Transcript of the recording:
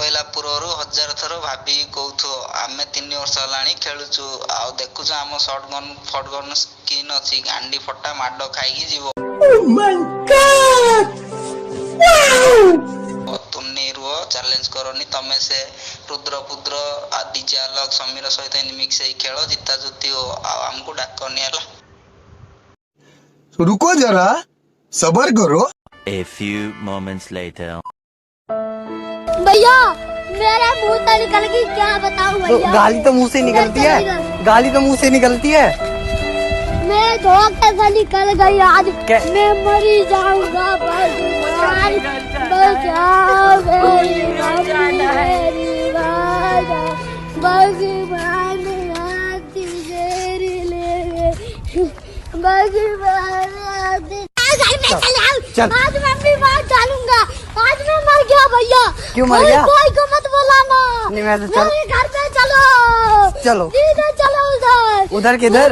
कहला पूर्व 1000 थर भाभी कहथो आमे 3 वर्ष हलाणी खेलुचु आ देखुचु आम शॉटगन फटगन स्किन अछि गांडी फटा माडो खाइकी जीवो। ओह माय गॉड वाओ तुमने रुओ चैलेंज करनी तमे से रुद्र पुद्र आदि चालक समीर सहित मिक्स हे खेलो जिता जुती हो आ हमको डाकनी हला। रुको जरा सबर करो। A few moments later. भैया मेरे मुंह से निकल गई क्या बताऊं भैया। तो गाली तो मुंह से निकलती है, गाली तो मुंह से निकलती है। मैं धोखे से निकल गई आज मैं मरी जाऊंगा भगवान बचाओ मेरी भगवान तेरी ले भगवान चल। आज मैं भी मार डालूंगा। आज मैं मर गया भैया। क्यों मर गया? कोई को मत बुलाना। नहीं मैं तो चल। घर पे चलो चलो चलो उधर उधर किधर?